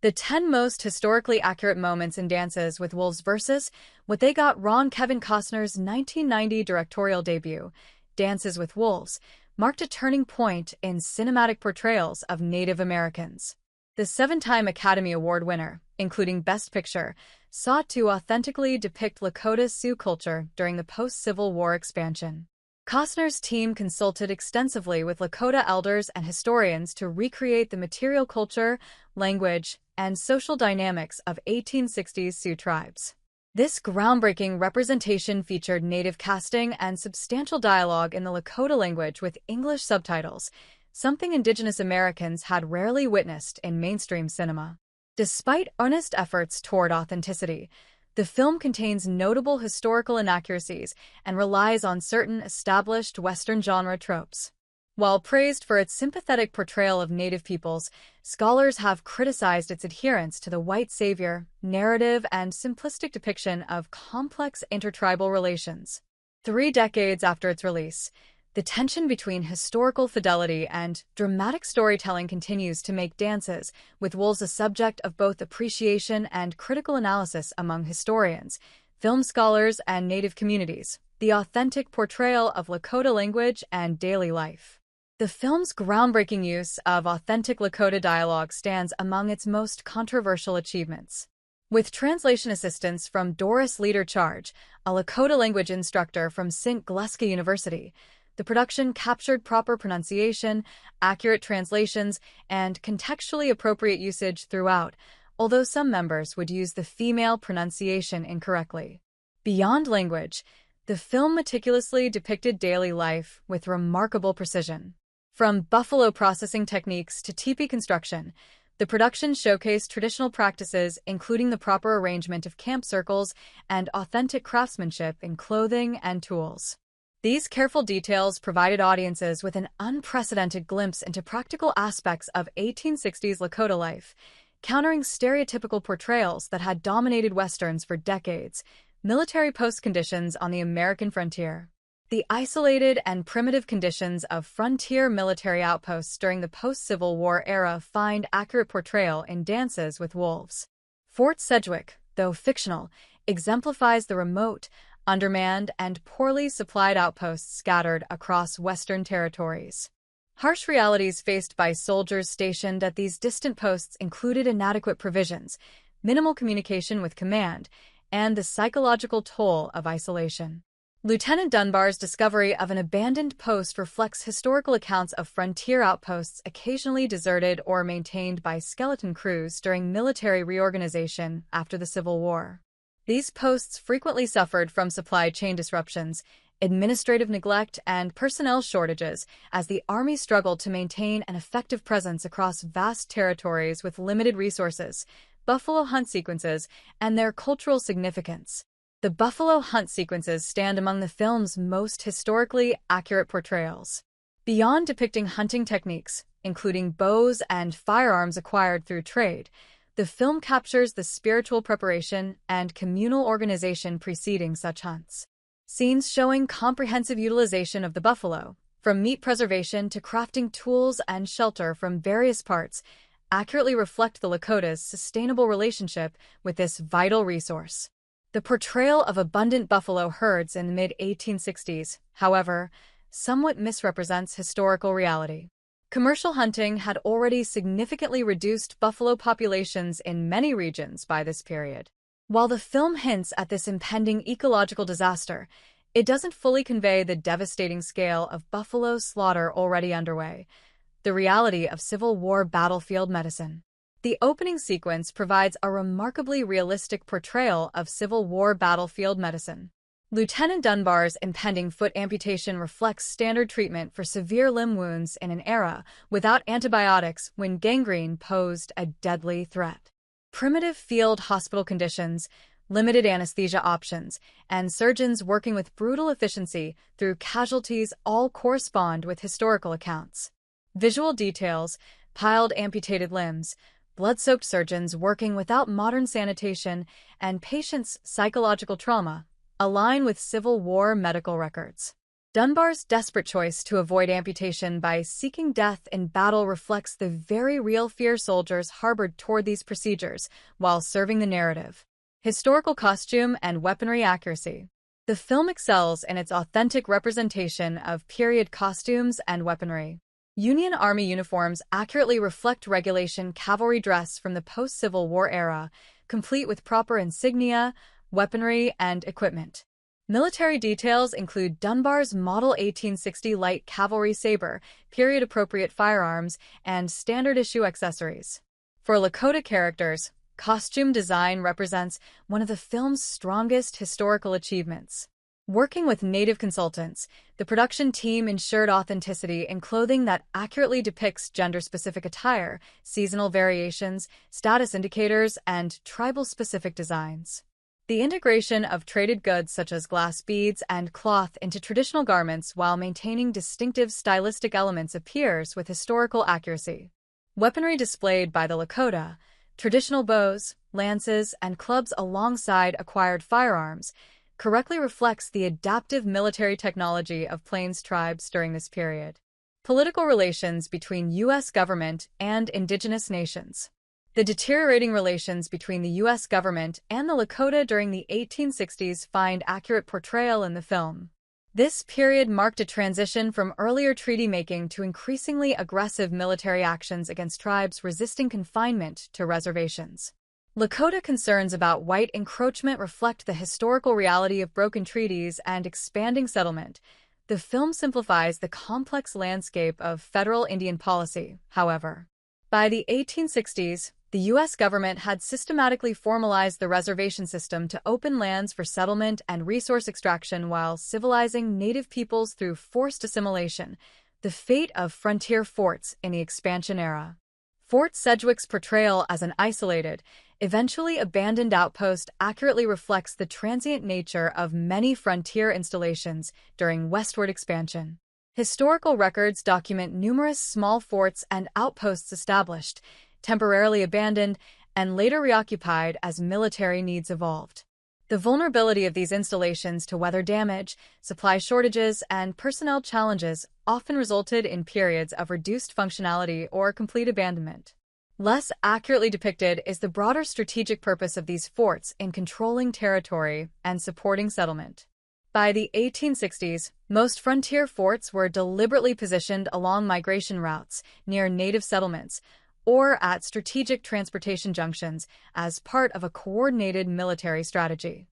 The 10 most historically accurate moments in Dances with Wolves versus What They Got Wrong. Kevin Costner's 1990 directorial debut, Dances with Wolves, marked a turning point in cinematic portrayals of Native Americans. The 7-time Academy Award winner, including Best Picture, sought to authentically depict Lakota Sioux culture during the post-Civil War expansion. Costner's team consulted extensively with Lakota elders and historians to recreate the material culture, language, and social dynamics of 1860s Sioux tribes. This groundbreaking representation featured native casting and substantial dialogue in the Lakota language with English subtitles, something Indigenous Americans had rarely witnessed in mainstream cinema. Despite earnest efforts toward authenticity, the film contains notable historical inaccuracies and relies on certain established Western genre tropes. While praised for its sympathetic portrayal of Native peoples, scholars have criticized its adherence to the white savior narrative and simplistic depiction of complex intertribal relations. 3 decades after its release, the tension between historical fidelity and dramatic storytelling continues to make Dances with Wolves a subject of both appreciation and critical analysis among historians, film scholars, and Native communities. The authentic portrayal of Lakota language and daily life. The film's groundbreaking use of authentic Lakota dialogue stands among its most controversial achievements. With translation assistance from Doris Leader-Charge, a Lakota language instructor from St. Gleska University, the production captured proper pronunciation, accurate translations, and contextually appropriate usage throughout, although some members would use the female pronunciation incorrectly. Beyond language, the film meticulously depicted daily life with remarkable precision. From buffalo processing techniques to teepee construction, the production showcased traditional practices including the proper arrangement of camp circles and authentic craftsmanship in clothing and tools. These careful details provided audiences with an unprecedented glimpse into practical aspects of 1860s Lakota life, countering stereotypical portrayals that had dominated Westerns for decades. Military post conditions on the American frontier. The isolated and primitive conditions of frontier military outposts during the post-Civil War era find accurate portrayal in Dances with Wolves. Fort Sedgwick, though fictional, exemplifies the remote, undermanned, and poorly supplied outposts scattered across Western territories. Harsh realities faced by soldiers stationed at these distant posts included inadequate provisions, minimal communication with command, and the psychological toll of isolation. Lieutenant Dunbar's discovery of an abandoned post reflects historical accounts of frontier outposts occasionally deserted or maintained by skeleton crews during military reorganization after the Civil War. These posts frequently suffered from supply chain disruptions, administrative neglect, and personnel shortages as the Army struggled to maintain an effective presence across vast territories with limited resources. Buffalo hunt sequences and their cultural significance. The buffalo hunt sequences stand among the film's most historically accurate portrayals. Beyond depicting hunting techniques, including bows and firearms acquired through trade, the film captures the spiritual preparation and communal organization preceding such hunts. Scenes showing comprehensive utilization of the buffalo, from meat preservation to crafting tools and shelter from various parts, accurately reflect the Lakota's sustainable relationship with this vital resource. The portrayal of abundant buffalo herds in the mid-1860s, however, somewhat misrepresents historical reality. Commercial hunting had already significantly reduced buffalo populations in many regions by this period. While the film hints at this impending ecological disaster, it doesn't fully convey the devastating scale of buffalo slaughter already underway, the reality of Civil War battlefield medicine. The opening sequence provides a remarkably realistic portrayal of Civil War battlefield medicine. Lieutenant Dunbar's impending foot amputation reflects standard treatment for severe limb wounds in an era without antibiotics when gangrene posed a deadly threat. Primitive field hospital conditions, limited anesthesia options, and surgeons working with brutal efficiency through casualties all correspond with historical accounts. Visual details, piled amputated limbs, blood-soaked surgeons working without modern sanitation, and patients' psychological trauma align with Civil War medical records. Dunbar's desperate choice to avoid amputation by seeking death in battle reflects the very real fear soldiers harbored toward these procedures while serving the narrative. Historical costume and weaponry accuracy. The film excels in its authentic representation of period costumes and weaponry. Union Army uniforms accurately reflect regulation cavalry dress from the post-Civil War era, complete with proper insignia, weaponry, and equipment. Military details include Dunbar's Model 1860 light cavalry saber, period-appropriate firearms, and standard-issue accessories. For Lakota characters, costume design represents one of the film's strongest historical achievements. Working with Native consultants, the production team ensured authenticity in clothing that accurately depicts gender-specific attire, seasonal variations, status indicators, and tribal-specific designs. The integration of traded goods such as glass beads and cloth into traditional garments while maintaining distinctive stylistic elements appears with historical accuracy. Weaponry displayed by the Lakota, traditional bows, lances, and clubs alongside acquired firearms, correctly reflects the adaptive military technology of Plains tribes during this period. Political relations between U.S. government and indigenous nations. The deteriorating relations between the U.S. government and the Lakota during the 1860s find accurate portrayal in the film. This period marked a transition from earlier treaty-making to increasingly aggressive military actions against tribes resisting confinement to reservations. Lakota concerns about white encroachment reflect the historical reality of broken treaties and expanding settlement. The film simplifies the complex landscape of federal Indian policy, however. By the 1860s, the U.S. government had systematically formalized the reservation system to open lands for settlement and resource extraction while civilizing native peoples through forced assimilation, the fate of frontier forts in the expansion era. Fort Sedgwick's portrayal as an isolated, eventually abandoned outpost accurately reflects the transient nature of many frontier installations during westward expansion. Historical records document numerous small forts and outposts established, temporarily abandoned, and later reoccupied as military needs evolved. The vulnerability of these installations to weather damage, supply shortages, and personnel challenges often resulted in periods of reduced functionality or complete abandonment. Less accurately depicted is the broader strategic purpose of these forts in controlling territory and supporting settlement. By the 1860s, most frontier forts were deliberately positioned along migration routes, near native settlements, or at strategic transportation junctions as part of a coordinated military strategy.